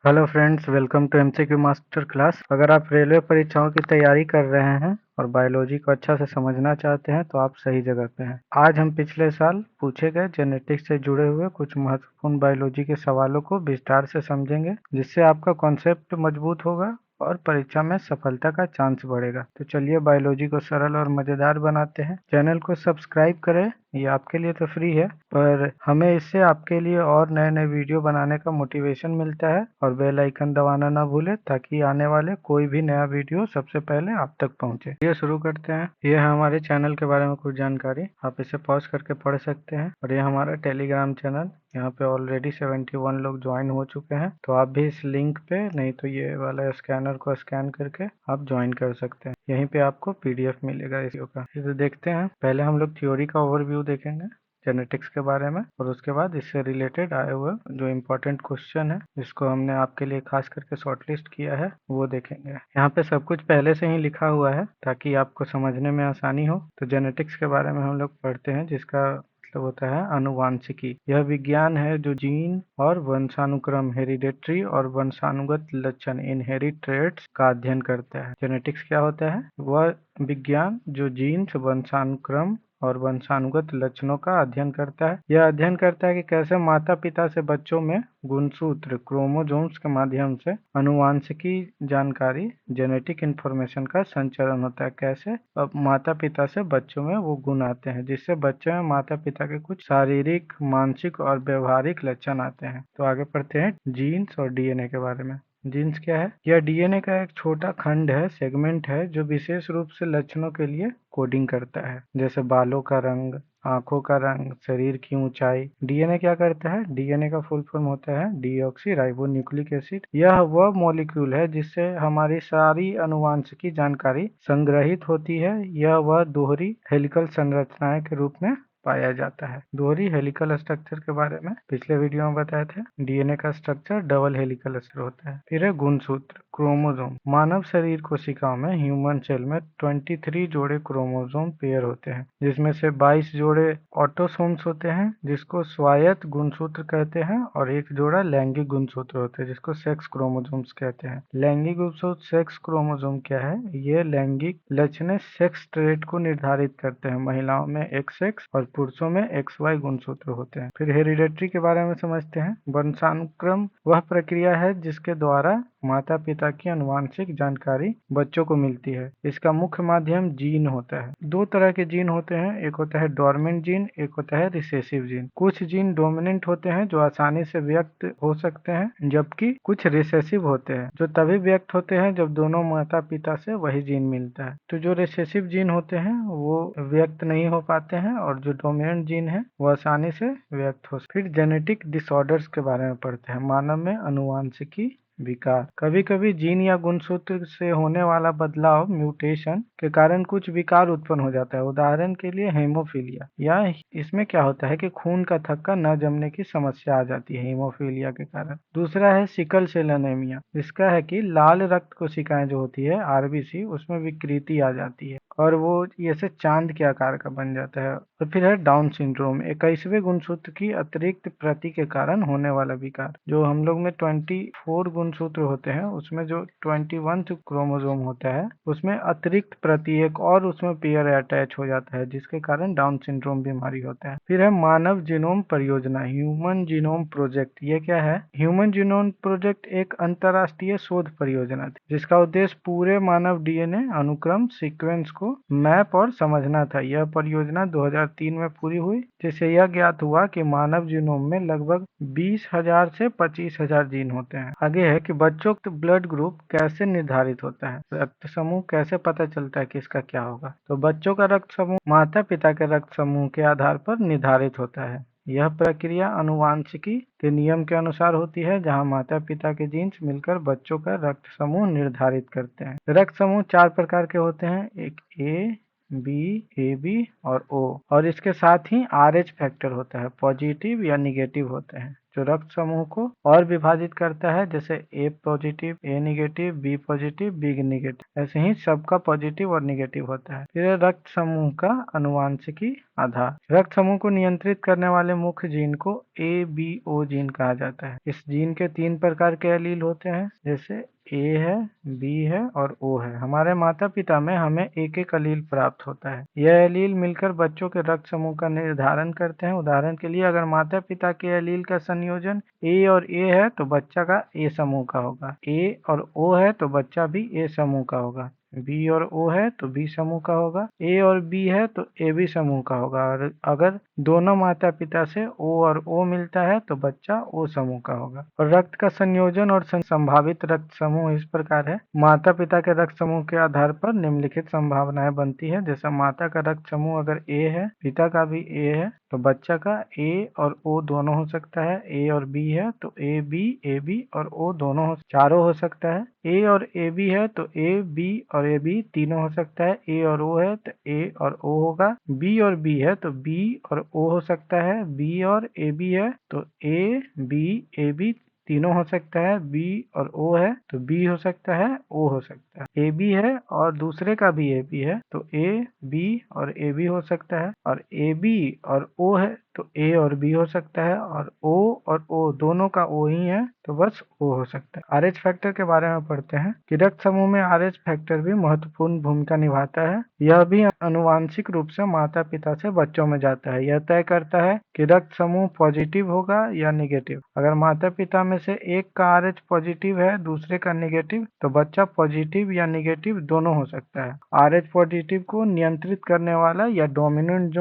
Hello friends, welcome to MCQ master class. अगर आप railway परीक्षाओं की तैयारी कर रहे हैं और बायोलॉजी को अच्छा से समझना चाहते हैं तो आप सही जगह पे हैं। आज हम पिछले साल पूछे गए जेनेटिक्स से जुड़े हुए कुछ महत्वपूर्ण बायोलॉजी के सवालों को विस्तार से समझेंगे, जिससे आपका कॉन्सेप्ट मजबूत होगा और परीक्षा में सफलता का चांस बढ़ेगा। तो चलिए बायोलॉजी को सरल और मजेदार बनाते हैं। चैनल को सब्सक्राइब करें, ये आपके लिए तो फ्री है, पर हमें इससे आपके लिए और नए नए वीडियो बनाने का मोटिवेशन मिलता है। और बेल आइकन दबाना ना भूलें ताकि आने वाले कोई भी नया वीडियो सबसे पहले आप तक पहुंचे। ये शुरू करते हैं। ये है हमारे चैनल के बारे में कुछ जानकारी, आप इसे पॉज करके पढ़ सकते हैं। और ये हमारा टेलीग्राम चैनल, यहाँ पे ऑलरेडी 71 लोग ज्वाइन हो चुके हैं। तो आप भी इस लिंक पे, नहीं तो ये वाला स्कैनर को स्कैन करके आप ज्वाइन कर सकते हैं। यहीं पे आपको पीडीएफ मिलेगा इसको का। इसे देखते हैं। पहले हम लोग थ्योरी का ओवरव्यू देखेंगे जेनेटिक्स के बारे में, और उसके बाद इससे रिलेटेड आए हुए जो इम्पोर्टेंट क्वेश्चन है जिसको हमने आपके लिए खास करके शॉर्टलिस्ट किया है वो देखेंगे। यहाँ पे सब कुछ पहले से ही लिखा हुआ है ताकि आपको समझने में आसानी हो। तो जेनेटिक्स के बारे में हम लोग पढ़ते हैं, जिसका मतलब होता है अनुवांशिकी। यह विज्ञान है जो जीन और वंशानुक्रम, हेरिडेटरी और वंशानुगत लक्षण, इनहेरिट ट्रेट्स का अध्ययन करता है। जेनेटिक्स क्या होता है? वह विज्ञान जो जीन्स, वंशानुक्रम और वंशानुगत लक्षणों का अध्ययन करता है। यह अध्ययन करता है कि कैसे माता पिता से बच्चों में गुणसूत्र, क्रोमोसोम्स के माध्यम से अनुवांशिकी जानकारी, जेनेटिक इंफॉर्मेशन का संचरण होता है। कैसे? अब माता पिता से बच्चों में वो गुण आते हैं जिससे बच्चे में माता पिता के कुछ शारीरिक, मानसिक और व्यवहारिक लक्षण आते हैं। तो आगे पढ़ते हैं जीन्स और डीएनए के बारे में। जीन्स क्या है? यह डीएनए का एक छोटा खंड है, सेगमेंट है, जो विशेष रूप से लक्षणों के लिए कोडिंग करता है, जैसे बालों का रंग, आंखों का रंग, शरीर की ऊंचाई। डीएनए क्या करता है? डीएनए का फुल फॉर्म होता है डीऑक्सी राइबो न्यूक्लिक एसिड। यह वह मॉलिक्यूल है जिससे हमारी सारी अनुवांशिकी जानकारी संग्रहित होती है। यह वह दोहरी हेलिकल संरचनाएं के रूप में पाया जाता है। दोहरी हेलिकल स्ट्रक्चर के बारे में पिछले वीडियो में बताए थे। डीएनए का स्ट्रक्चर डबल हेलिकल स्ट्रक्चर होता है। फिर है गुणसूत्र, क्रोमोसोम। मानव शरीर कोशिकाओं में, ह्यूमन सेल में 23 जोड़े क्रोमोसोम पेयर होते हैं, जिसमें से 22 जोड़े ऑटोसोम्स होते हैं जिसको स्वायत्त गुणसूत्र कहते हैं, और एक जोड़ा लैंगिक गुणसूत्र होते हैं जिसको सेक्स क्रोमोसोम्स कहते हैं। लैंगिक गुणसूत्र, सेक्स क्रोमोसोम क्या है? ये लैंगिक लक्षण सेक्स ट्रेट को निर्धारित करते हैं। महिलाओं में XX और पुरुषों में XY गुणसूत्र होते हैं। फिर हेरिडेटरी के बारे में समझते हैं। वंशानुक्रम वह प्रक्रिया है जिसके द्वारा माता पिता की अनुवांशिक जानकारी बच्चों को मिलती है। इसका मुख्य माध्यम जीन होता है। दो तरह के जीन होते हैं, एक होता है डोर्मेंट जीन, एक होता है रिसेसिव जीन। कुछ जीन डोमिनेंट होते हैं जो आसानी से व्यक्त हो सकते हैं, जबकि कुछ रिसेसिव होते हैं जो तभी व्यक्त होते हैं जब दोनों माता पिता से वही जीन मिलता है। तो जो रिसेसिव जीन होते हैं वो व्यक्त नहीं हो पाते हैं, और जो डोमिनेंट जीन है वो आसानी से व्यक्त हो। फिर जेनेटिक डिसऑर्डर्स के बारे में पढ़ते हैं। मानव में अनुवांशिकी विकार। कभी कभी जीन या गुणसूत्र से होने वाला बदलाव, म्यूटेशन के कारण कुछ विकार उत्पन्न हो जाता है। उदाहरण के लिए हेमोफीलिया, या इसमें क्या होता है कि खून का थक्का न जमने की समस्या आ जाती है हेमोफीलिया के कारण। दूसरा है सिकल सेल एनीमिया। इसका है कि लाल रक्त कोशिकाएं जो होती है, आरबीसी, उसमें विकृति आ जाती है और वो ऐसे चांद के आकार का बन जाता है। और फिर है डाउन सिंड्रोम, 21वें गुणसूत्र की अतिरिक्त प्रति के कारण होने वाला विकार। जो हम लोग में 24 गुणसूत्र होते हैं, उसमें जो 21 क्रोमोसोम होता है उसमें अतिरिक्त प्रति एक और उसमें पेयर अटैच हो जाता है, जिसके कारण डाउन सिंड्रोम बीमारी होता है। फिर है मानव जीनोम परियोजना, ह्यूमन जीनोम प्रोजेक्ट। ये क्या है? ह्यूमन जीनोम प्रोजेक्ट एक अंतरराष्ट्रीय शोध परियोजना थी जिसका उद्देश्य पूरे मानव डीएनए अनुक्रम सीक्वेंस को मैप और समझना था। यह परियोजना 2003 में पूरी हुई, जिससे यह ज्ञात हुआ कि मानव जीनोम में लगभग 20,000 से 25,000 जीन होते हैं। आगे है कि बच्चों का ब्लड ग्रुप कैसे निर्धारित होता है, रक्त समूह कैसे पता चलता है कि इसका क्या होगा। तो बच्चों का रक्त समूह माता पिता के रक्त समूह के आधार पर निर्धारित होता है। यह प्रक्रिया अनुवांशिकी के नियम के अनुसार होती है, जहां माता पिता के जीन्स मिलकर बच्चों का रक्त समूह निर्धारित करते हैं। रक्त समूह 4 प्रकार के होते हैं, एक ए, बी, AB और O, और इसके साथ ही RH फैक्टर होता है, पॉजिटिव या निगेटिव होते हैं। जो रक्त समूह को और विभाजित करता है, जैसे A positive, A negative, B positive, B negative. ऐसे ही सबका पॉजिटिव और निगेटिव होता है। फिर रक्त समूह का अनुवांशिकी आधार। रक्त समूह को नियंत्रित करने वाले मुख्य जीन को ABO जीन कहा जाता है। इस जीन के 3 प्रकार के एलील होते हैं, जैसे ए है, बी है और ओ है। हमारे माता पिता में हमें एक एक एलील प्राप्त होता है। यह एलील मिलकर बच्चों के रक्त समूह का निर्धारण करते हैं। उदाहरण के लिए अगर माता पिता के एलील का संयोजन ए और ए है तो बच्चा का ए समूह का होगा। ए और ओ है तो बच्चा भी ए समूह का होगा। बी और ओ है तो बी समूह का होगा। ए और बी है तो ए बी समूह का होगा। और अगर दोनों माता पिता से ओ और ओ मिलता है तो बच्चा ओ समूह का होगा। और रक्त का संयोजन और संभावित रक्त समूह इस प्रकार है। माता पिता के रक्त समूह के आधार पर निम्नलिखित संभावनाएं बनती है। जैसे माता का रक्त समूह अगर ए है, पिता का भी ए है, तो बच्चा का ए और ओ दोनों हो सकता है। ए और बी है तो ए बी और ओ दोनों चारों हो सकता है। ए और ए बी है तो ए बी और ए बी तीनों हो सकता है। ए और ओ है तो ए और ओ होगा। बी और बी है तो बी और ओ हो सकता है। बी और ए बी है तो ए बी तीनों हो सकता है। बी और ओ है तो बी हो सकता है, ओ हो सकता है। ए बी है और दूसरे का भी ए बी है तो ए बी और ए बी हो सकता है। और ए बी और ओ है तो ए और बी हो सकता है। और ओ दोनों का ओ ही है तो बस ओ हो सकता है। RH फैक्टर के बारे में पढ़ते हैं कि रक्त समूह में RH फैक्टर भी महत्वपूर्ण भूमिका निभाता है। यह भी अनुवांशिक रूप से माता पिता से बच्चों में जाता है। यह तय करता है कि रक्त समूह पॉजिटिव होगा या निगेटिव। अगर माता पिता में से एक का RH पॉजिटिव है, दूसरे का निगेटिव, तो बच्चा पॉजिटिव या निगेटिव दोनों हो सकता है। RH पॉजिटिव को नियंत्रित करने वाला या डोमिनेंट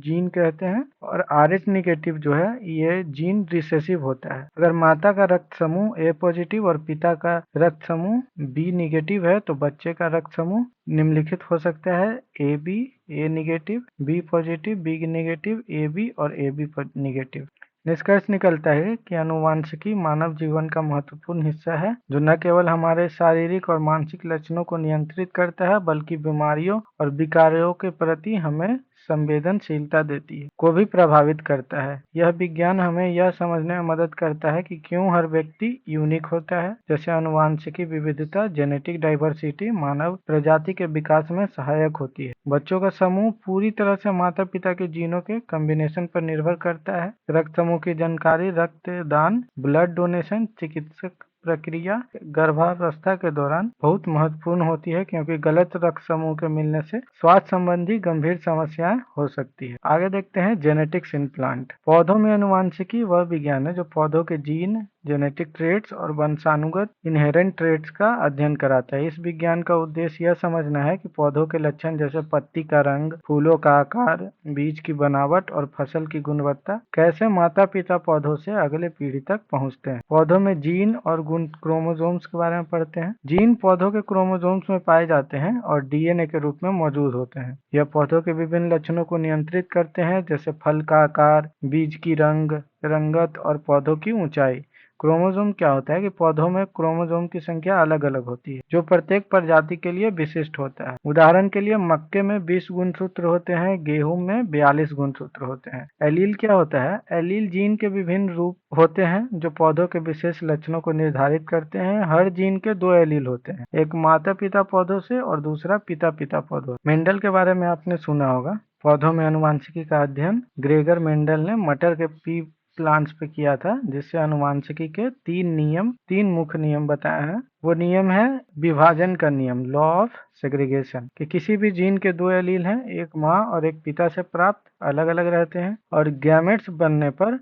जीन कहते हैं। और RH निगेटिव जो है ये जीन रिसेसिव होता है। अगर माता का रक्त समूह ए पॉजिटिव और पिता का रक्त समूह बी निगेटिव है तो बच्चे का रक्त समूह निम्नलिखित हो सकता है: A B, A negative, B positive, B negative, A B और ए बी निगेटिव। निष्कर्ष निकलता है कि अनुवांशिकी मानव जीवन का महत्वपूर्ण हिस्सा है, जो न केवल हमारे शारीरिक और मानसिक लक्षणों को नियंत्रित करता है, बल्कि बीमारियों और विकारों के प्रति हमें संवेदनशीलता देती है, को भी प्रभावित करता है। यह विज्ञान हमें यह समझने में मदद करता है कि क्यों हर व्यक्ति यूनिक होता है। जैसे अनुवांशिकी विविधता, जेनेटिक डाइवर्सिटी, मानव प्रजाति के विकास में सहायक होती है। बच्चों का समूह पूरी तरह से माता पिता के जीनों के कॉम्बिनेशन पर निर्भर करता है। रक्त समूह की जानकारी रक्तदान, ब्लड डोनेशन, चिकित्सक प्रक्रिया गर्भावस्था के दौरान बहुत महत्वपूर्ण होती है, क्योंकि गलत रक्त समूह के मिलने से स्वास्थ्य संबंधी गंभीर समस्याएं हो सकती है। आगे देखते हैं जेनेटिक्स इन प्लांट। पौधों में अनुवांशिकी वह विज्ञान है जो पौधों के जीन, जेनेटिक ट्रेट्स और वंशानुगत इनहेरेंट ट्रेट्स का अध्ययन कराता है। इस विज्ञान का उद्देश्य यह समझना है कि पौधों के लक्षण जैसे पत्ती का रंग, फूलों का आकार, बीज की बनावट और फसल की गुणवत्ता कैसे माता पिता पौधों से अगले पीढ़ी तक पहुंचते हैं। पौधों में जीन और गुण क्रोमोसोम्स के बारे में पढ़ते हैं। जीन पौधों के क्रोमोसोम्स में पाए जाते हैं और DNA के रूप में मौजूद होते हैं। यह पौधों के विभिन्न लक्षणों को नियंत्रित करते हैं, जैसे फल का आकार, बीज की रंगत और पौधों की ऊंचाई। क्रोमोसोम क्या होता है कि पौधों में क्रोमोसोम की संख्या अलग अलग होती है, जो प्रत्येक प्रजाति के लिए विशिष्ट होता है। उदाहरण के लिए मक्के में 20 गुणसूत्र होते हैं, गेहूं में 42 गुणसूत्र होते हैं। एलील क्या होता है? एलील जीन के विभिन्न रूप होते हैं जो पौधों के विशेष लक्षणों को निर्धारित करते हैं। हर जीन के 2 एलील होते हैं, एक माता पिता पौधों से और दूसरा पिता पिता पौधों। मेंडल के बारे में आपने सुना होगा। पौधों में अनुवांशिकी का अध्ययन ग्रेगर मेंडल ने मटर के पी प्लांट्स पे किया था, जिससे अनुवांशिकी के 3 मुख्य नियम बताए हैं। वो नियम है विभाजन का नियम, लॉ ऑफ सेग्रीगेशन, कि किसी भी जीन के 2 एलील हैं, एक माँ और एक पिता से प्राप्त, अलग अलग रहते हैं और गैमेट्स बनने पर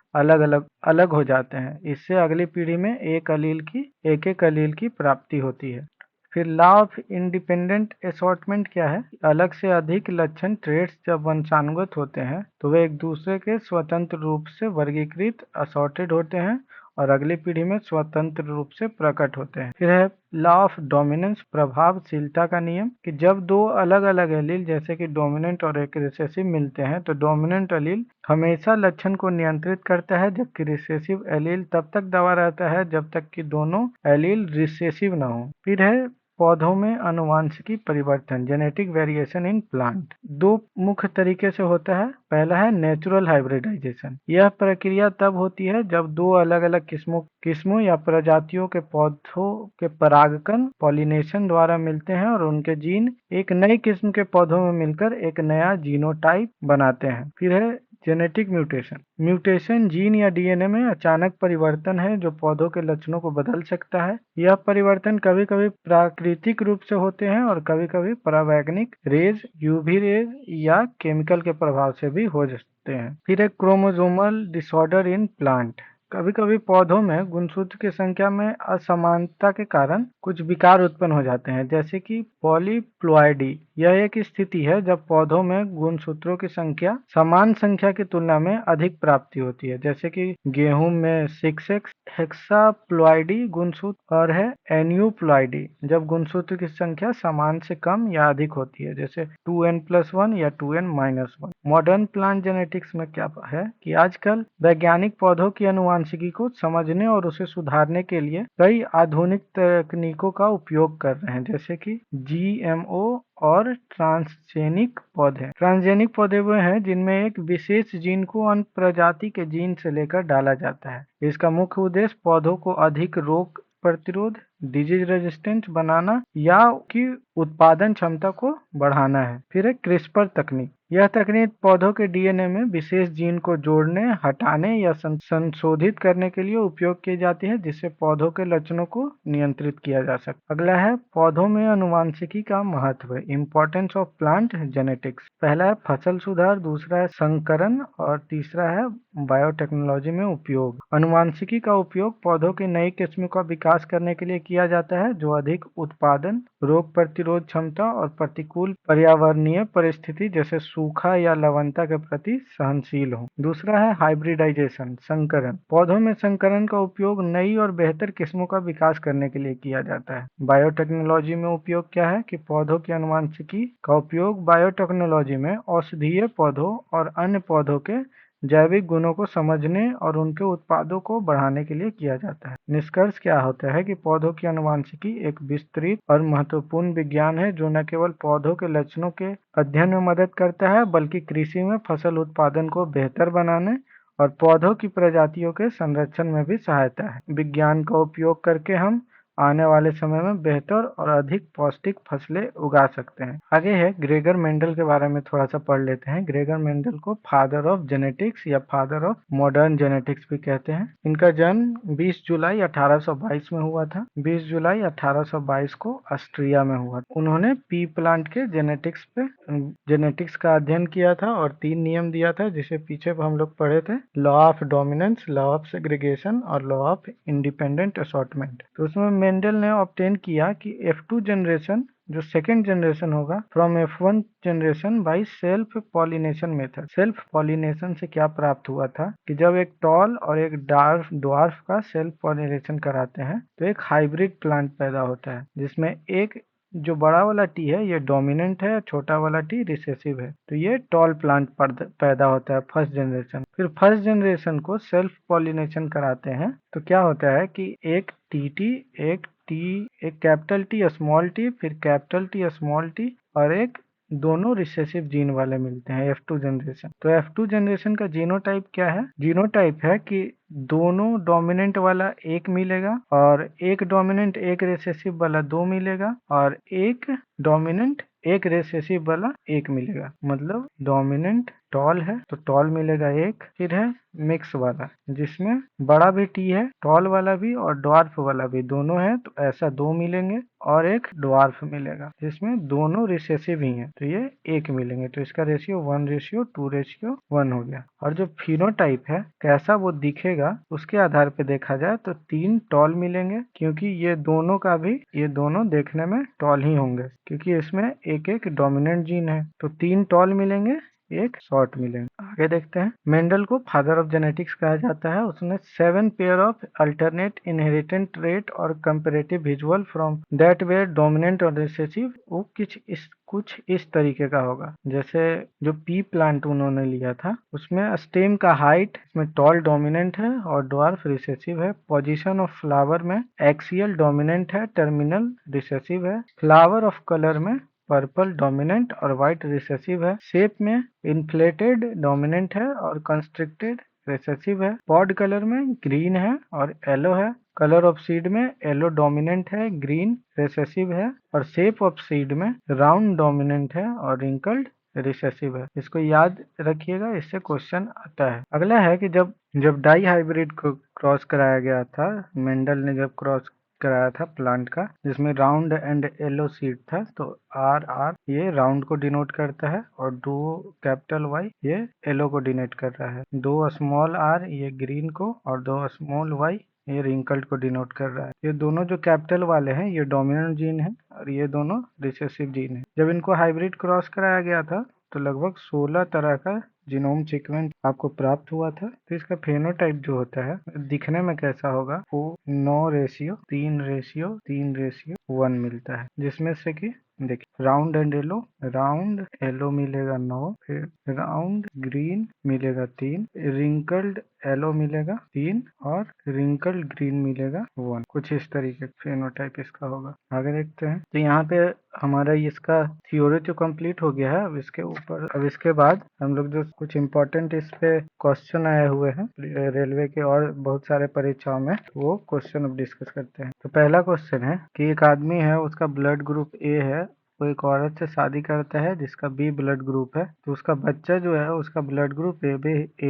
अलग हो जाते हैं। इससे अगली पीढ़ी में एक एलील की प्राप्ति होती है। फिर लॉ ऑफ इंडिपेंडेंट असॉर्टमेंट क्या है? अलग से अधिक लक्षण ट्रेट्स जब वंशानुगत होते हैं तो वे एक दूसरे के स्वतंत्र रूप से वर्गीकृत असॉर्टेड होते हैं और अगली पीढ़ी में स्वतंत्र रूप से प्रकट होते हैं। फिर है लॉ ऑफ डोमिनेंस, प्रभावशीलता का नियम, कि जब 2 अलग अलग एलील जैसे कि डोमिनेंट और एक रिसेसिव मिलते हैं तो डोमिनेंट एलील हमेशा लक्षण को नियंत्रित करता है, जबकि रिसेसिव एलील तब तक दबा रहता है जब तक कि दोनों एलील रिसेसिव न हो। फिर है पौधों में आनुवंशिकी परिवर्तन, जेनेटिक वेरिएशन इन प्लांट, दो मुख्य तरीके से होता है। पहला है नेचुरल हाइब्रिडाइजेशन। यह प्रक्रिया तब होती है जब दो अलग अलग किस्मों या प्रजातियों के पौधों के परागकण पॉलिनेशन द्वारा मिलते हैं और उनके जीन एक नई किस्म के पौधों में मिलकर एक नया जीनोटाइप बनाते हैं। फिर है जेनेटिक म्यूटेशन। म्यूटेशन जीन या डीएनए में अचानक परिवर्तन है जो पौधों के लक्षणों को बदल सकता है। यह परिवर्तन कभी कभी प्राकृतिक रूप से होते हैं और कभी कभी परावैज्ञानिक रेज, यूवी रेज या केमिकल के प्रभाव से भी हो सकते हैं। फिर एक क्रोमोसोमल डिसऑर्डर इन प्लांट। कभी कभी पौधों में गुणसूत्र की संख्या में असमानता के कारण कुछ विकार उत्पन्न हो जाते हैं, जैसे कि पॉलीप्लॉइडी। यह एक स्थिति है जब पौधों में गुणसूत्रों की संख्या समान संख्या की तुलना में अधिक प्राप्ति होती है, जैसे कि गेहूं में 6x हेक्साप्लॉइडी गुणसूत्र और है एन्यूप्लॉइडी जब गुणसूत्र की संख्या समान से कम या अधिक होती है, जैसे 2n+1 या 2n-1। मॉडर्न प्लांट जेनेटिक्स में क्या है कि आजकल वैज्ञानिक पौधों की आनुवंशिकी को समझने और उसे सुधारने के लिए कई आधुनिक तकनीकों का उपयोग कर रहे हैं, जैसे कि जीएमओ और ट्रांसजेनिक पौधे। ट्रांसजेनिक पौधे वो हैं जिनमें एक विशेष जीन को अन्य प्रजाति के जीन से लेकर डाला जाता है। इसका मुख्य उद्देश्य पौधों को अधिक रोग प्रतिरोध, डिजीज रेजिस्टेंस बनाना या की उत्पादन क्षमता को बढ़ाना है। फिर है क्रिस्पर तकनीक। यह तकनीक पौधों के डीएनए में विशेष जीन को जोड़ने, हटाने या संशोधित करने के लिए उपयोग की जाती है, जिससे पौधों के लक्षणों को नियंत्रित किया जा सकता है। अगला है पौधों में आनुवंशिकी का महत्व, इम्पोर्टेंस ऑफ प्लांट जेनेटिक्स। पहला है फसल सुधार, दूसरा है संकरण और तीसरा है बायोटेक्नोलॉजी में उपयोग। आनुवंशिकी का उपयोग पौधों की नई किस्मों का विकास करने के लिए किया जाता है जो अधिक उत्पादन, रोग प्रतिरोध क्षमता और प्रतिकूल पर्यावरणीय परिस्थिति जैसे सूखा या लवणता के प्रति सहनशील हो। दूसरा है हाइब्रिडाइजेशन, संकरण। पौधों में संकरण का उपयोग नई और बेहतर किस्मों का विकास करने के लिए किया जाता है। बायोटेक्नोलॉजी में उपयोग क्या है कि पौधों की आनुवंशिकी का उपयोग बायोटेक्नोलॉजी में औषधीय पौधों और अन्य पौधों के जैविक गुणों को समझने और उनके उत्पादों को बढ़ाने के लिए किया जाता है। निष्कर्ष क्या होता है कि पौधों की आनुवंशिकी एक विस्तृत और महत्वपूर्ण विज्ञान है जो न केवल पौधों के लक्षणों के अध्ययन में मदद करता है बल्कि कृषि में फसल उत्पादन को बेहतर बनाने और पौधों की प्रजातियों के संरक्षण में भी सहायता है। विज्ञान का उपयोग करके हम आने वाले समय में बेहतर और अधिक पौष्टिक फसलें उगा सकते हैं। आगे है ग्रेगर मेंडल के बारे में थोड़ा सा पढ़ लेते हैं। ग्रेगर मेंडल को फादर ऑफ जेनेटिक्स या फादर ऑफ मॉडर्न जेनेटिक्स भी कहते हैं। इनका जन्म 20 जुलाई 1822 में हुआ था। 20 जुलाई 1822 को ऑस्ट्रिया में हुआ। उन्होंने पी प्लांट के जेनेटिक्स का अध्ययन किया था और 3 नियम दिया था जिसे पीछे हम लोग पढ़े थे, law of dominance, law of segregation और लॉ ऑफ इंडिपेंडेंट असॉर्टमेंट। तो उसमें मेंडल ने ऑब्टेन किया कि F2 जनरेशन जो सेकेंड जनरेशन होगा from F1 generation by self pollination method. Self pollination से क्या प्राप्त हुआ था कि जब एक टॉल और एक ड्वार्फ का सेल्फ पॉलिनेशन कराते हैं तो एक हाइब्रिड प्लांट पैदा होता है जिसमें एक जो बड़ा वाला टी है ये डोमिनेंट है, छोटा वाला टी रिसेसिव है। तो ये टॉल प्लांट पैदा होता है फर्स्ट जनरेशन। फिर फर्स्ट जनरेशन को सेल्फ पॉलिनेशन कराते हैं तो क्या होता है कि एक कैपिटल टी स्मॉल टी, फिर कैपिटल टी स्मॉल टी और एक दोनों रिसेसिव जीन वाले मिलते हैं F2 जनरेशन। तो F2 जनरेशन का जीनोटाइप क्या है? जीनोटाइप है कि दोनों डोमिनेंट वाला एक मिलेगा और एक डोमिनेंट एक रिसेसिव वाला 2 मिलेगा और एक डोमिनेंट एक रिसेसिव वाला 1 मिलेगा। मतलब डोमिनेंट टॉल है तो टॉल मिलेगा 1। फिर है मिक्स वाला जिसमें बड़ा भी टी है, टॉल वाला भी और ड्वार्फ वाला भी दोनों है, तो ऐसा 2 मिलेंगे और एक ड्वार्फ मिलेगा जिसमें दोनों रिसेसिव ही हैं तो ये 1 मिलेंगे। तो इसका रेशियो 1:2:1 हो गया। और जो फिनोटाइप है कैसा वो दिखेगा उसके आधार पे देखा जाए तो 3 टॉल मिलेंगे क्योंकि ये दोनों देखने में टॉल ही होंगे क्योंकि इसमें एक एक डोमिनेंट जीन है। तो 3 टॉल मिलेंगे, एक शॉर्ट मिलेंगे। आगे देखते हैं। मेंडल को फादर ऑफ जेनेटिक्स कहा जाता है। उसने 7 pair of alternate inheritant trait और comparative visual from that were dominant और रिसेसिव। वो कुछ इस तरीके का होगा, जैसे जो पी प्लांट उन्होंने लिया था उसमें स्टेम का हाइट इसमें टॉल डोमिनेंट है और ड्वार्फ रिसेसिव है। पोजीशन ऑफ फ्लावर में एक्सियल डोमिनेंट है, टर्मिनल रिसेसिव है। फ्लावर ऑफ कलर में पर्पल डोमिनेंट और व्हाइट रिसेसिव है। शेप में इन्फ्लेटेड डोमिनेंट है और कंस्ट्रिक्टेड रिसेसिव है। पॉड कलर में ग्रीन है और येलो है। कलर ऑफ सीड में येलो डोमिनेंट है, ग्रीन रिसेसिव है। और शेप ऑफ सीड में राउंड डोमिनेंट है और रिंकल्ड रिसेसिव है। इसको याद रखिएगा, इससे क्वेश्चन आता है। अगला है कि जब डाई हाइब्रिड को क्रॉस कराया गया था, मेंडल ने जब क्रॉस कराया था प्लांट का, जिसमें राउंड एंड येलो सीड था, तो आर आर ये राउंड को डिनोट करता है और दो कैपिटल वाई ये येलो को डिनोट कर रहा है। दो स्मॉल आर ये ग्रीन को और दो स्मॉल वाई ये रिंकल्ड को डिनोट कर रहा है। ये दोनों जो कैपिटल वाले हैं ये डोमिनेंट जीन है और ये दोनों रिसेसिव जीन है। जब इनको हाइब्रिड क्रॉस कराया गया था तो लगभग 16 तरह का जीनोम सीक्वेंस आपको प्राप्त हुआ था। तो इसका फेनोटाइप जो होता है दिखने में कैसा होगा, वो 9:3:3:1 मिलता है, जिसमें से कि देखिए राउंड येलो मिलेगा 9, फिर राउंड ग्रीन मिलेगा 3, रिंकल्ड येलो मिलेगा 3 और रिंकल्ड ग्रीन मिलेगा 1। कुछ इस तरीके का फेनोटाइप इसका होगा। आगे देखते हैं। तो यहाँ पे हमारा इसका थ्योरी तो कंप्लीट हो गया है। अब इसके बाद हम लोग जो कुछ इम्पोर्टेंट इस पे क्वेश्चन आए हुए हैं रेलवे के और बहुत सारे परीक्षाओं में, वो क्वेश्चन अब डिस्कस करते हैं। तो पहला क्वेश्चन है कि एक आदमी है, उसका ब्लड ग्रुप ए है, वो एक औरत से शादी करता है जिसका बी ब्लड ग्रुप है, तो उसका बच्चा जो है उसका ब्लड ग्रुप ए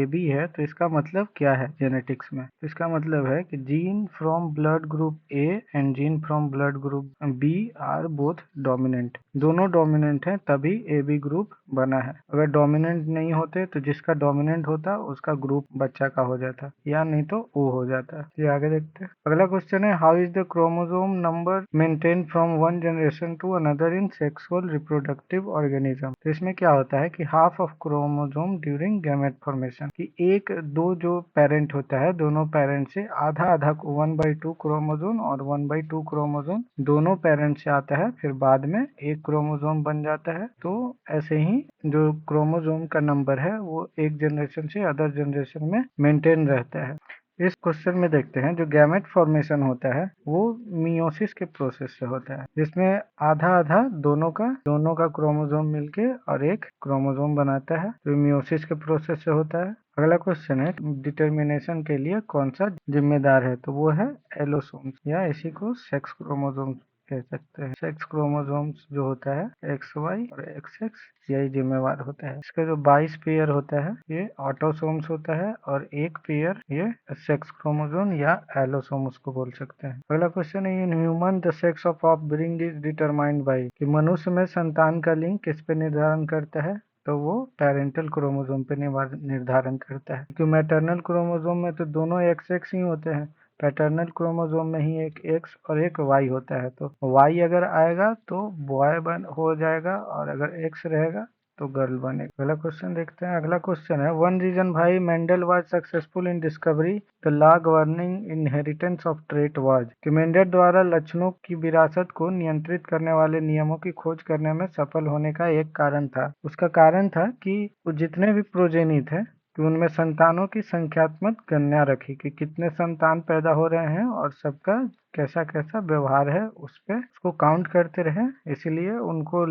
बी है। तो इसका मतलब क्या है जेनेटिक्स में? तो इसका मतलब है कि gene from blood group A and gene from blood group B are both dominant. दोनों डोमिनेंट हैं तभी ए बी ग्रुप बना है। अगर डोमिनेंट नहीं होते तो जिसका डोमिनेंट होता उसका ग्रुप बच्चा का हो जाता, या नहीं तो ओ हो जाता। ये आगे देखते हैं। अगला क्वेश्चन है how is the chromosome number maintain from one generation to another in sexual reproductive organism. तो इसमें क्या होता है कि half of chromosome during gamete formation, कि एक दो जो पेरेंट होता है दोनों पेरेंट से आधा आधा 1/2 क्रोमोसोम और 1/2 क्रोमोसोम दोनों पेरेंट से आता है, फिर बाद में एक क्रोमोसोम बन जाता है। तो ऐसे ही जो क्रोमोसोम का नंबर है वो एक जनरेशन से अदर जनरेशन में मेंटेन रहता है। इस क्वेश्चन में देखते हैं जो गैमेट फॉर्मेशन होता है वो मियोसिस के प्रोसेस से होता है, जिसमें आधा आधा दोनों का क्रोमोसोम मिलके और एक क्रोमोसोम बनाता है, तो मियोसिस के प्रोसेस से होता है। अगला क्वेश्चन है डिटर्मिनेशन के लिए कौन सा जिम्मेदार है? तो वो है एलोसोम्स, या इसी को सेक्स क्रोमोसोम्स कह सकते हैं। सेक्स क्रोमोसोम्स जो होता है एक्स वाई और एक्स एक्स यही जिम्मेवार होता है। इसका जो 22 पेयर होता है ये ऑटोसोम्स होता है और एक पेयर ये सेक्स क्रोमोसोम या एलोसोम उसको बोल सकते हैं। अगला क्वेश्चन है in human the sex of offspring is determined bye, कि मनुष्य में संतान का लिंग किस पे निर्धारण करता है? तो वो पैरेंटल क्रोमोसोम पे निर्धारण करता है। क्योंकि मैटरनल क्रोमोसोम में तो दोनों एक्स एक्स ही होते हैं, पैटर्नल क्रोमोसोम में ही एक एक्स और एक वाई होता है। तो वाई अगर आएगा तो बॉय हो जाएगा और अगर एक्स रहेगा तो गर्ल बनेगा। अगला क्वेश्चन देखते हैं। अगला क्वेश्चन है वन रीजन भाई Mendel was successful in discovery the law governing inheritance of trait was, कि मेंडल द्वारा लक्षणों की विरासत को नियंत्रित करने वाले नियमों की खोज करने में सफल होने का एक कारण था। उसका कारण था कि वो जितने भी प्रोजेनी थे कि उनमें संतानों की संख्यात्मक गणना रखी कि कितने संतान पैदा हो रहे हैं और सबका कैसा कैसा व्यवहार है उस पे उसको काउंट करते रहे। इसीलिए उनको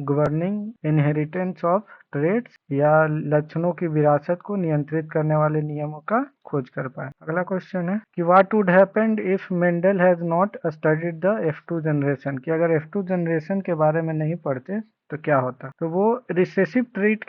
गवर्निंग इनहेरिटेंस ऑफ ट्रेट्स या लक्षणों की विरासत को नियंत्रित करने वाले नियमों का खोज कर पाए। अगला क्वेश्चन है कि what would happened if Mendel has not studied the F2 generation, कि अगर F2 जनरेशन के बारे में नहीं पढ़ते तो क्या होता? तो वो रिसेसिव ट्रेट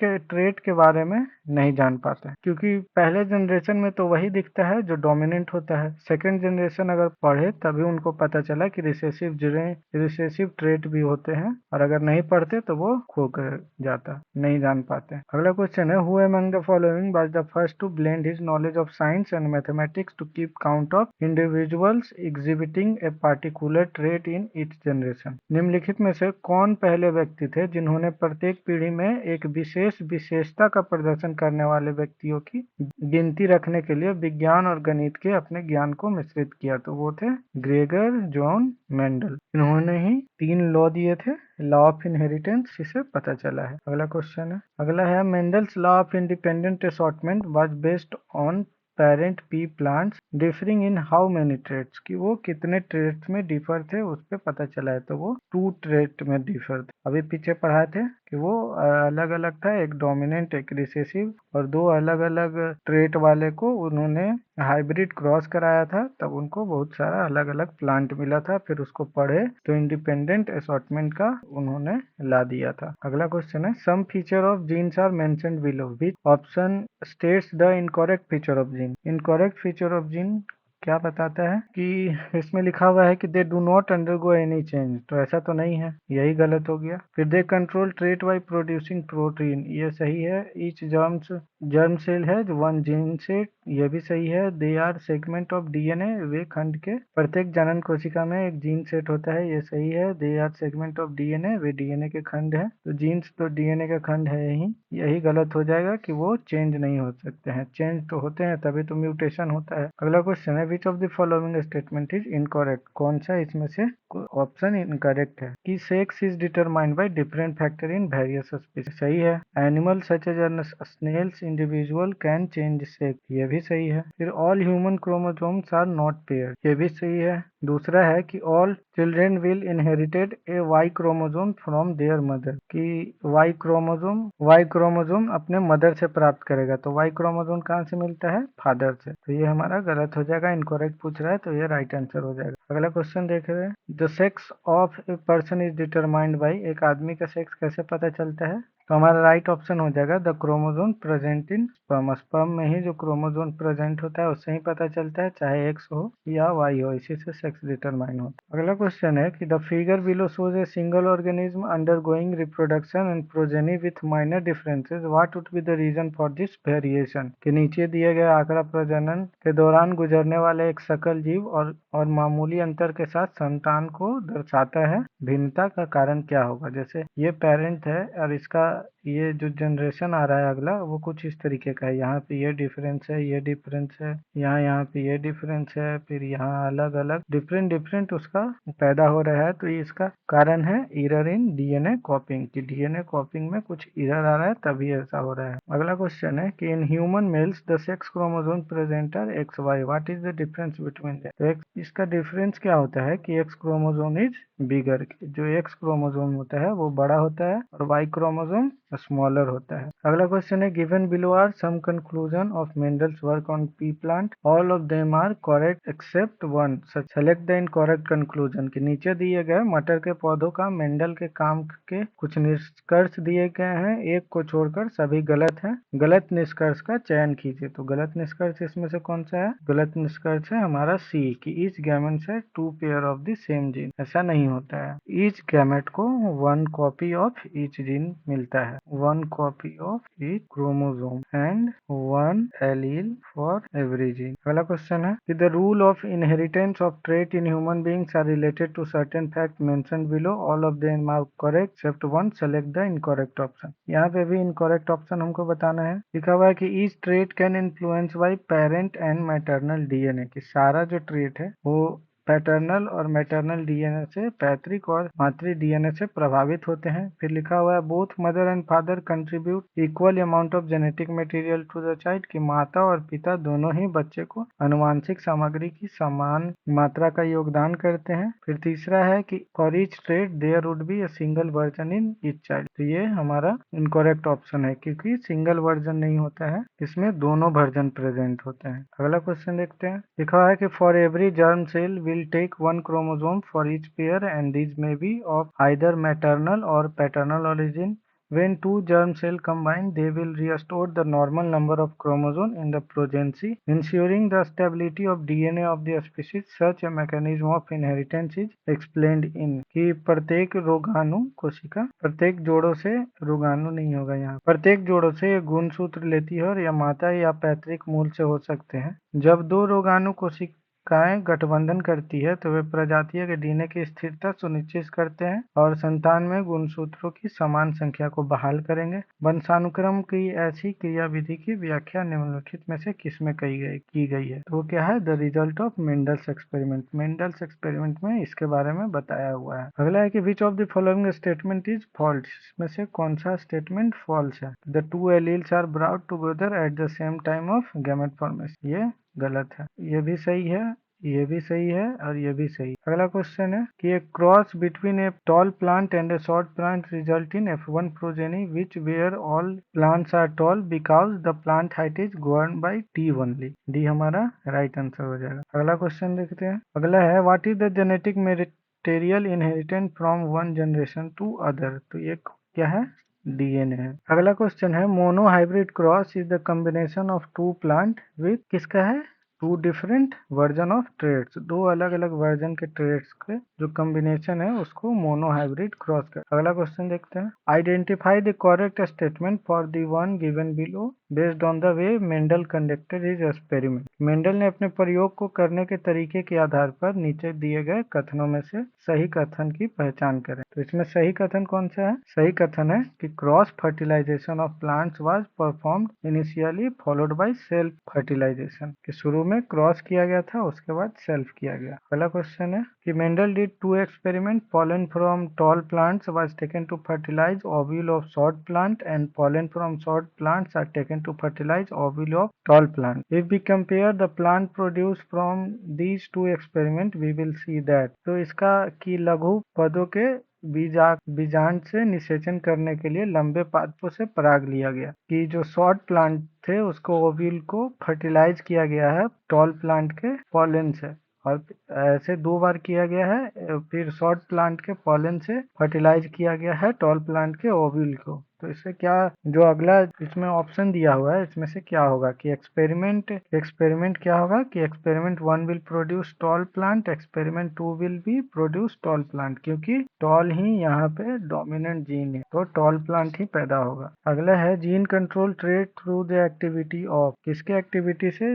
के बारे में नहीं जान पाते, क्योंकि पहले जनरेशन में तो वही दिखता है जो डोमिनेंट होता है। सेकंड जनरेशन अगर पढ़े तभी उनको पता चला कि रिसेसिव ट्रेट भी होते हैं, और अगर नहीं पढ़ते तो वो खो कर जाता, नहीं जान पाते। अगला क्वेश्चन है who among the following was the first to blend his knowledge of science and mathematics to keep count of individuals exhibiting a particular trait in each generation. निम्नलिखित में से कौन पहले व्यक्ति थे जिन्होंने प्रत्येक पीढ़ी में एक विशेष विशेषता का प्रदर्शन करने वाले व्यक्तियों की गिनती रखने के लिए विज्ञान और गणित के अपने ज्ञान को मिश्रित किया। तो वो थे ग्रेगर जॉन मेंडल। इन्होंने ही 3 लॉ दिए थे, लॉ ऑफ इनहेरिटेंस, इसे पता चला है। अगला क्वेश्चन है, अगला है Mendel's law of independent assortment was based on parent P plants differing in how many traits, कि वो कितने ट्रेट्स में डिफर थे उस पे पता चला है। तो वो 2 ट्रेट में डिफर थे। अभी पीछे पढ़ाए थे कि वो अलग अलग था, एक डोमिनेंट एक रिसेसिव, और 2 अलग अलग ट्रेट वाले को उन्होंने हाइब्रिड क्रॉस कराया था, तब उनको बहुत सारा अलग अलग प्लांट मिला था। फिर उसको पढ़े तो इंडिपेंडेंट असॉर्टमेंट का उन्होंने ला दिया था। अगला क्वेश्चन है, some feature of genes are mentioned below, which option states the incorrect feature of gene. Incorrect feature of gene क्या बताता है कि इसमें लिखा हुआ है कि they do not undergo any change, तो ऐसा तो नहीं है, यही गलत हो गया। फिर they control trait by producing protein, ये सही है। ईच जर्म सेल है वन जीन सेट, ये भी सही है। They are segment of DNA, वे खंड के प्रत्येक जनन कोशिका में एक जीन सेट होता है, ये सही है। They are segment of DNA, वे डीएनए के खंड है। तो जीन्स तो डीएनए का खंड है ही, यही गलत हो जाएगा कि वो चेंज नहीं हो सकते हैं। चेंज तो होते हैं तभी तो म्यूटेशन होता है। अगला क्वेश्चन है, which of the following statement is incorrect, कौन सा इसमें से ऑप्शन इनकरेक्ट है। कि sex is determined by different factor in various species, सही है। Animal such as snails individual can change sex, ये भी सही है। फिर all human chromosomes are not pair, ये भी सही है। दूसरा है कि all children will inherited a Y chromosome from their mother, कि वाई क्रोमोसोम अपने मदर से प्राप्त करेगा। तो वाई क्रोमोसोम कहाँ से मिलता है, फादर से। तो ये हमारा गलत हो जाएगा, इनकरेक्ट पूछ रहा है तो ये राइट आंसर हो जाएगा। अगला क्वेश्चन देख रहे हैं, the sex of a person is determined by, एक आदमी का सेक्स कैसे पता चलता है। तो हमारा राइट ऑप्शन हो जाएगा the chromosome present in sperm, sperm में ही जो क्रोमोसोम प्रेजेंट होता है उससे ही पता चलता है, चाहे एक्स हो या वाई हो, इसी से सेक्स डिटरमाइन होता है। अगला क्वेश्चन है कि the figure below shows a single organism undergoing reproduction and progeny with minor differences, what would be the reason for this variation. के नीचे दिए गए आंकड़ा प्रजनन के दौरान गुजरने वाले एक सकल जीव और मामूली अंतर के साथ संतान को दर्शाता है, भिन्नता का कारण क्या होगा। जैसे ये पेरेंट है और इसका ये जो जनरेशन आ रहा है अगला, वो कुछ इस तरीके का है। यहाँ पे ये डिफरेंस है, ये डिफरेंस है, यहाँ पे ये डिफरेंस है, फिर यहाँ अलग अलग डिफरेंट उसका पैदा हो रहा है। तो ये इसका कारण है एरर इन डीएनए कॉपिंग, कि डीएनए कॉपिंग में कुछ एरर आ रहा है तभी ऐसा हो रहा है। अगला क्वेश्चन है कि in human males the sex chromosome present are X Y, what is the difference between them. तो इसका डिफरेंस क्या होता है कि एक्स क्रोमोसोम इज बिगर, जो एक्स क्रोमोसोम होता है वो बड़ा होता है और वाई क्रोमोसोम स्मॉलर होता है। अगला क्वेश्चन है, given below are some conclusion of Mendel's work on pea plant, all of them are correct except one, select the incorrect conclusion. के नीचे दिए गए मटर के पौधों का मेंडल के काम के कुछ निष्कर्ष दिए गए हैं, एक को छोड़कर सभी गलत हैं। गलत निष्कर्ष का चयन कीजिए। तो गलत निष्कर्ष इसमें से कौन सा है, गलत निष्कर्ष है हमारा सी, कि ईच गैमेट से 2 pair of the same gene, ऐसा नहीं होता है। ईच गैमेट को 1 कॉपी ऑफ ईच जीन मिलता है, 1 copy of each chromosome and 1 allele for every gene. अगला क्वेश्चन है कि the rule of inheritance of trait in human beings are related to certain fact mentioned below, all of them are correct except one, select the incorrect option. यहाँ पे भी incorrect option हमको बताना है। लिखा हुआ है कि each trait can influence by parent and maternal DNA, कि सारा जो ट्रेट है वो पैटर्नल और मैटरनल डीएनए से, पैतृक और मातृ डीएनए से प्रभावित होते हैं। फिर लिखा हुआ है both mother and father contribute equal amount of genetic material to the child, कि माता और पिता दोनों ही बच्चे को अनुवांशिक सामग्री की समान मात्रा का योगदान करते हैं। फिर तीसरा है कि for each trait there would be a single version in each child. तो ये हमारा इनकरेक्ट ऑप्शन है, क्योंकि सिंगल वर्जन नहीं होता है, इसमें दोनों वर्जन प्रेजेंट होते हैं। अगला क्वेश्चन देखते हैं। लिखा हुआ है कि for every germ cell will take 1 chromosome for each pair and these may be of either maternal or paternal origin. When 2 germ cells combine, they will restore the normal number of chromosomes in the progeny, ensuring the stability of DNA of the species. Such a mechanism of inheritance is explained in, कि प्रत्येक रोगाणु कोशिका प्रत्येक जोड़ों से, रोगाणु नहीं होगा यहाँ, प्रत्येक जोड़ों से गुणसूत्र लेती है और यह माता या पैतृक मूल से हो सकते हैं। जब 2 रोगाणु कोशिका कोशिकाएं गठबंधन करती है तो वे प्रजातियों के डीएनए की स्थिरता सुनिश्चित करते हैं और संतान में गुणसूत्रों की समान संख्या को बहाल करेंगे। वंशानुक्रम की ऐसी क्रियाविधि की व्याख्या निम्नलिखित में से किसमें की गई है? तो वो क्या है? The result of Mendel's experiment. Mendel's experiment में इसके बारे में बताया हुआ है। अगला है कि which of the following statement is false. इसमें से कौन सा स्टेटमेंट फॉल्स है? The two alleles are brought together at the same time of gamete formation. ये गलत है। ये भी सही है, ये भी सही है और ये भी सही। अगला क्वेश्चन है कि a cross between a tall plant and a short plant result in F1 progeny which were all plants are tall because the plant height is govern by T only. D हमारा right answer हो जाएगा। अगला question देखते हैं। अगला है what is the genetic material inherited from one generation to other. तो ये क्या है? डीएनए है। अगला क्वेश्चन है monohybrid cross is the combination of two plant with किसका है? Two different version of traits. दो अलग अलग वर्जन के ट्रेड्स के जो कॉम्बिनेशन है उसको मोनो हाइब्रिड क्रॉस कर। अगला क्वेश्चन देखते हैं। Identify the correct statement for the one given below based on the way Mendel conducted his experiment. Mendel ने अपने प्रयोग को करने के तरीके के आधार पर नीचे दिए गए कथनों में से सही कथन की पहचान करें। तो इसमें सही कथन कौन सा है? सही कथन है कि cross fertilisation of plants was performed initially followed by self fertilisation. कि शुरू में क्रॉस किया गया था, उसके बाद सेल्फ किया गया। अगला क्वेश्चन है कि Mendel did two experiment. pollen from tall plants was taken to fertilize ovule of short plant and pollen from short plants are taken to fertilize ovule of tall plant. If we compare the plant produced from these two experiments, we will see that। तो इसका कि लघु पौधों के बीजांड से निषेचन करने के लिए लंबे पादपों से पराग लिया गया। कि जो शॉर्ट प्लांट थे उसको ओव्यूल को फर्टिलाइज किया गया है टॉल प्लांट के पॉलन से, और ऐसे दो बार किया गया है। फिर शॉर्ट प्लांट के पॉलन से फर्टिलाइज किया गया है टॉल प्लांट के ओव्यूल को। तो इससे क्या, जो अगला इसमें ऑप्शन दिया हुआ है इसमें से क्या होगा कि एक्सपेरिमेंट क्या होगा कि experiment 1 will produce tall plant, experiment 2 will be produce tall plant, क्योंकि टॉल ही यहाँ पे डोमिनेंट जीन है तो टॉल प्लांट ही पैदा होगा। अगला है gene control trade through the activity of. किसके एक्टिविटी से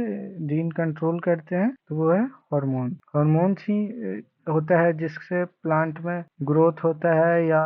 जीन कंट्रोल करते हैं? तो वो है हार्मोन। हार्मोन्स ही होता है जिससे प्लांट में ग्रोथ होता है या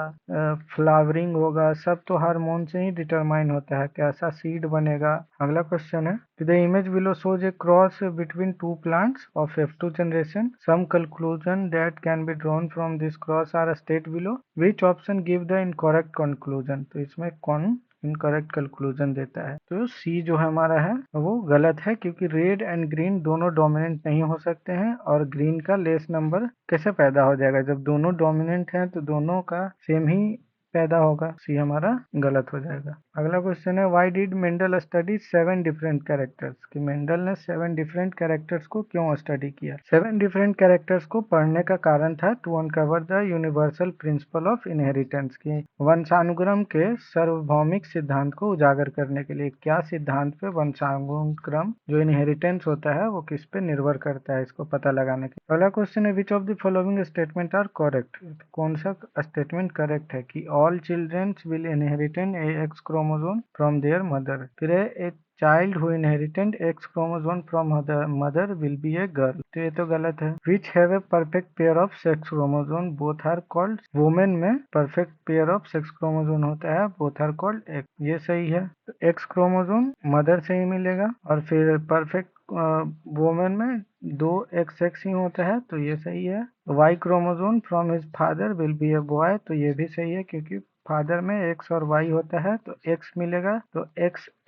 फ्लावरिंग होगा, सब तो हार्मोन से ही डिटरमाइन होता है कैसा सीड बनेगा। अगला क्वेश्चन है the image below shows a cross between two plants of F2 generation. Some conclusion that can be drawn from this cross are stated below. Which option give the incorrect conclusion? तो इसमें कौन incorrect conclusion देता है? तो सी जो हमारा है वो गलत है, क्योंकि रेड एंड ग्रीन दोनों डोमिनेंट नहीं हो सकते हैं, और ग्रीन का लेस नंबर कैसे पैदा हो जाएगा? जब दोनों डोमिनेंट हैं तो दोनों का सेम ही पैदा होगा। सी हमारा गलत हो जाएगा। अगला क्वेश्चन है why did Mendel study 7 different characters. कि मेंडल ने 7 डिफरेंट कैरेक्टर्स को क्यों स्टडी किया? 7 डिफरेंट कैरेक्टर्स को पढ़ने का कारण था to uncover the universal principle of inheritance. की वंशानुक्रम के सार्वभौमिक सिद्धांत को उजागर करने के लिए। क्या सिद्धांत पे वंशानुक्रम जो इनहेरिटेंस होता है वो किस पे निर्भर करता है, इसको पता लगाने के। अगला क्वेश्चन है which of the following statement are correct. कौन सा स्टेटमेंट करेक्ट है? कि all children will inherit an X chromosome from their mother। फिर a child who inherited X chromosome from her mother will be a girl। तो ये तो गलत है। Which have a perfect pair of sex chromosome both are called। Women में perfect pair of sex chromosome होता है, both are called X। ये सही है। तो X क्रोमोसोम मदर से ही मिलेगा, और फिर परफेक्ट वुमेन में दो XX ही होता है, तो ये सही है। Y chromosome from his father will be a boy. तो ये भी सही है, क्योंकि फादर में X और Y होता है तो X मिलेगा, तो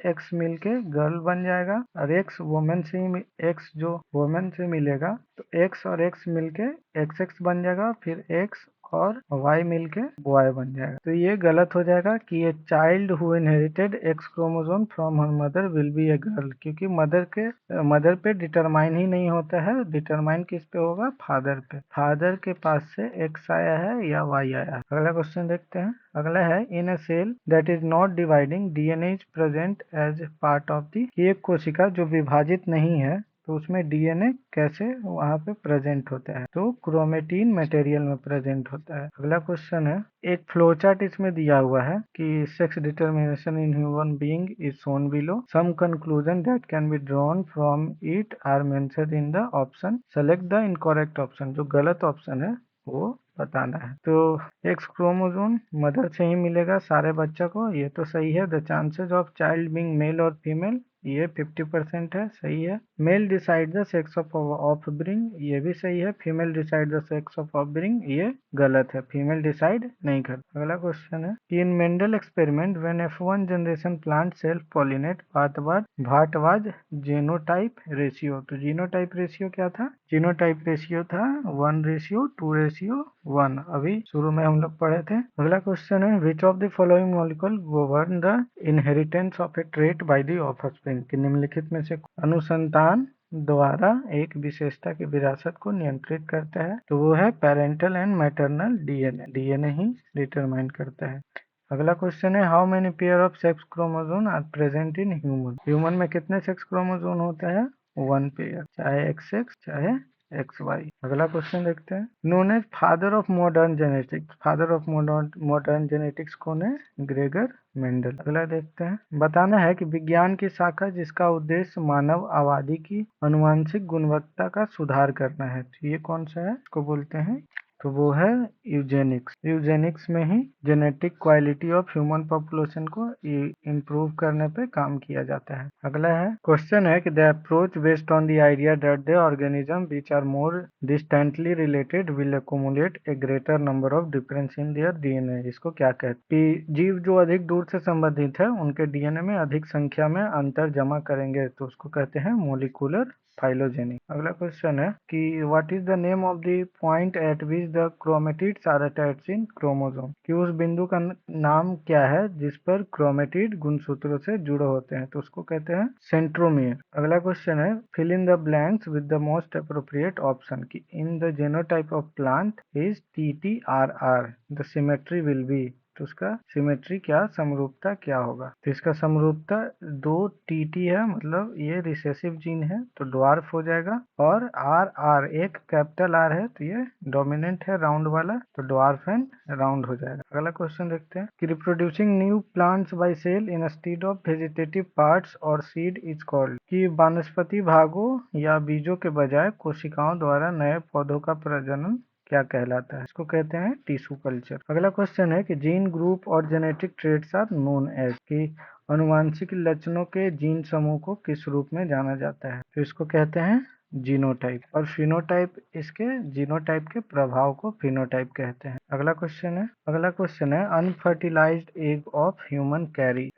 X मिलके गर्ल बन जाएगा, और X वुमेन से ही X जो वुमेन से मिलेगा तो X और X मिलके XX बन जाएगा, फिर X और Y मिलके बॉय बन जाएगा। तो ये गलत हो जाएगा कि ये child who inherited X chromosome from her mother will be a girl, क्योंकि मदर पे डिटरमाइन ही नहीं होता है। डिटरमाइन किस पे होगा? फादर पे। फादर के पास से X आया है या Y आया है। अगला क्वेश्चन देखते हैं। अगला है in a cell that is not dividing DNA is present as part of the. एक कोशिका जो विभाजित नहीं है तो उसमें डीएनए कैसे वहाँ पे प्रेजेंट होता है, तो क्रोमेटिन मटेरियल में प्रेजेंट होता है। अगला क्वेश्चन है, एक फ्लो चार्ट इसमें दिया हुआ है कि sex determination in human being is shown below, some conclusion that can be drawn from it are mentioned in the option, select the incorrect option. जो गलत ऑप्शन है वो बताना है। तो एक्स क्रोमोसोम मदर से ही मिलेगा सारे बच्चों को, ये तो सही है। The chances of child being male और फीमेल, ये 50% है, सही है। Male decide the sex of offspring, ये भी सही है। Female decide the sex of offspring, ये गलत है, फीमेल डिसाइड नहीं करती। अगला क्वेश्चन है कि in Mendel experiment when F1 generation plant self pollinate what was genotype ratio. तो जीनोटाइप रेशियो क्या था? जीनोटाइप रेशियो था 1:2:1, अभी शुरू में हम लोग पढ़े थे। अगला क्वेश्चन है, which of the following molecule govern the inheritance of A trait by the offspring, कि निम्नलिखित में से अनुसंधान द्वारा एक विशेषता की विरासत को नियंत्रित करता है, तो वो है parental and maternal DNA, DNA ही डिटरमाइन करता है। अगला क्वेश्चन है, how many pair of sex chromosome are present in human, human में कितने सेक्स क्रोमोसोम होता है? 1 पेयर, चाहे XX चाहे XY। अगला क्वेश्चन देखते हैं, known as father of modern genetics, father of modern genetics कौन है? Gregor Mendel. अगला देखते हैं, बताना है कि विज्ञान की शाखा जिसका उद्देश्य मानव आबादी की आनुवंशिक गुणवत्ता का सुधार करना है, तो ये कौन सा है? इसको बोलते हैं, तो वो है यूजेनिक्स। यूजेनिक्स में ही genetic quality of human population को इम्प्रूव करने पे काम किया जाता है। अगला है, क्वेश्चन है कि the approach based on the idea that the organism which are more distantly related will accumulate a greater number of difference in their DNA, इसको क्या कहते हैं? कि जीव जो अधिक दूर से संबंधित है उनके डीएनए में अधिक संख्या में अंतर जमा करेंगे, तो उसको कहते हैं मोलिकुलर फाइलोजेनी। अगला क्वेश्चन है कि what is the name of the point at which the chromatids are attached in chromosome, कि उस बिंदु का नाम क्या है जिस पर क्रोमेटिड गुणसूत्रों से जुड़े होते हैं, तो उसको कहते हैं सेंट्रोमियर। अगला क्वेश्चन है, fill in the blanks with the most appropriate option, कि in the genotype of plant is TTRR the symmetry will be, तो उसका सिमेट्री क्या, समरूपता क्या होगा? तो इसका समरूपता 2TT है, मतलब ये रिसेसिव जीन है तो ड्वार्फ हो जाएगा, और RR एक कैपिटल R है तो ये डोमिनेंट है राउंड वाला, तो ड्वार्फ एंड राउंड हो जाएगा। अगला क्वेश्चन देखते हैं कि reproducing new plants by cell instead of vegetative parts और सीड इज कॉल्ड, कि वानस्पतिक भागों या बीजों के बजाय कोशिकाओं द्वारा नए पौधों का प्रजनन क्या कहलाता है? इसको कहते हैं टिश्यू कल्चर। अगला क्वेश्चन है कि जीन ग्रुप और genetic traits are known as, कि अनुवांशिक लक्षणों के जीन समूह को किस रूप में जाना जाता है? तो इसको कहते हैं जीनोटाइप, और फिनोटाइप इसके जीनोटाइप के प्रभाव को फिनोटाइप कहते हैं। अगला क्वेश्चन है unfertilised egg of human carry,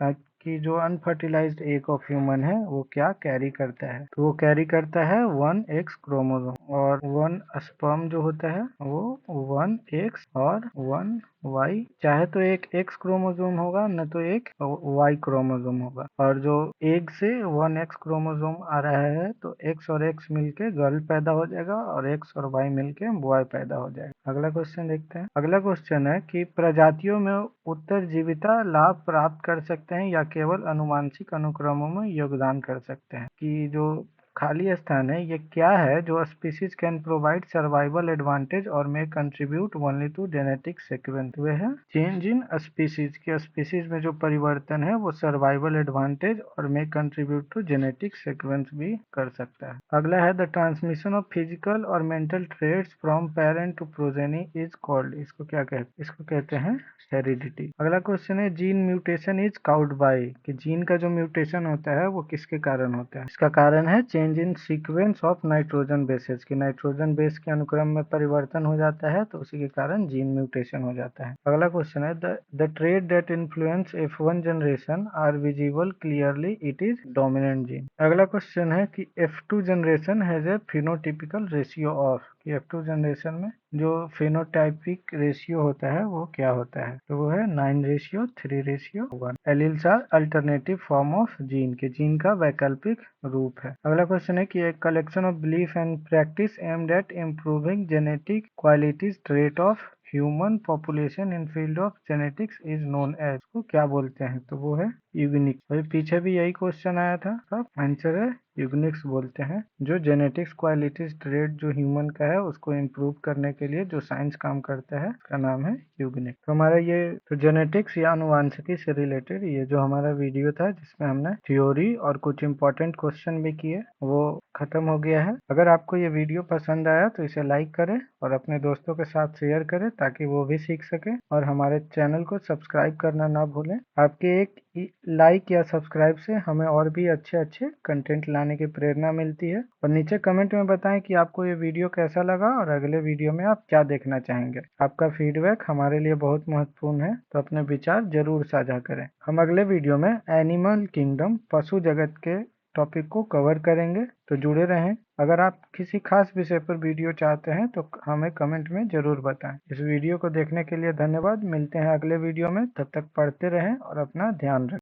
कि जो अनफर्टिलाइज्ड एग ऑफ ह्यूमन है वो क्या कैरी करता है? तो वो कैरी करता है 1X क्रोमोसोम, और 1 स्पर्म जो होता है वो 1X और 1Y, चाहे तो एक X क्रोमोसोम होगा न तो एक Y क्रोमोसोम होगा, और जो एग से 1X क्रोमोसोम आ रहा है तो X और X मिलके गर्ल पैदा हो जाएगा और X और Y मिलके बॉय पैदा हो जाएगा। अगला क्वेश्चन देखते हैं, अगला क्वेश्चन है कि प्रजातियों में उत्तरजीविता लाभ प्राप्त कर सकते हैं या केवल आनुवंशिक अनुक्रमों में योगदान कर सकते हैं, कि जो खाली स्थान है ये क्या है जो species can provide survival advantage और may contribute only to genetic sequence, वे है चेंज इन स्पीसीज, के स्पीसीज में जो परिवर्तन है वो सर्वाइवल एडवांटेज और may contribute to genetic sequence भी कर सकता है। अगला है द ट्रांसमिशन ऑफ फिजिकल और mental traits from parent to progeny is called, इसको क्या कहते हैं? इसको कहते हैं हेरिडिटी। अगला क्वेश्चन है gene mutation is caused by, कि जीन का जो म्यूटेशन होता है वो किसके कारण होता है? इसका कारण है change in sequence of nitrogen bases, कि नाइट्रोजन बेस के अनुक्रम में परिवर्तन हो जाता है तो उसी के कारण जीन म्यूटेशन हो जाता है। अगला क्वेश्चन है the trait that influence F1 generation are visible clearly, it is dominant gene. अगला क्वेश्चन है कि F2 generation has a phenotypic ratio of, कि F2 जनरेशन में जो फेनोटाइपिक रेशियो होता है वो क्या होता है? तो वो है 9:3:1। Alleles are alternative form of gene, के जीन का वैकल्पिक रूप है। अगला क्वेश्चन है कि एक collection of belief and practice aimed at improving genetic qualities trait of human population in field of genetics is known as, को क्या बोलते हैं? तो वो है यूनिक। भाई पीछे भी यही क्वेश्चन आया था, सब आंसर है यूनिक्स बोलते हैं। जो जेनेटिक्स क्वालिटीज ट्रेड जो ह्यूमन का है उसको इम्प्रूव करने के लिए जो साइंस काम करता है उसका नाम है यूनिक। तो हमारा ये तो जेनेटिक्स या अनुवांशिकी से रिलेटेड ये जो हमारा वीडियो था जिसमें हमने थ्योरी और कुछ इंपॉर्टेंट क्वेश्चन भी किए वो खत्म हो गया है। अगर आपको ये वीडियो पसंद आया तो इसे लाइक करें और अपने दोस्तों के साथ शेयर करें ताकि वो भी सीख सके, और हमारे चैनल को सब्सक्राइब करना ना भूलें। आपके एक लाइक या सब्सक्राइब से हमें और भी अच्छे अच्छे कंटेंट लाने की प्रेरणा मिलती है। और नीचे कमेंट में बताएं कि आपको ये वीडियो कैसा लगा और अगले वीडियो में आप क्या देखना चाहेंगे। आपका फीडबैक हमारे लिए बहुत महत्वपूर्ण है, तो अपने विचार जरूर साझा करें। हम अगले वीडियो में एनिमल किंगडम पशु जगत के टॉपिक को कवर करेंगे, तो जुड़े रहें। अगर आप किसी खास विषय पर वीडियो चाहते हैं तो हमें कमेंट में जरूर बताएं। इस वीडियो को देखने के लिए धन्यवाद। मिलते हैं अगले वीडियो में, तब तक पढ़ते रहें और अपना ध्यान रखें।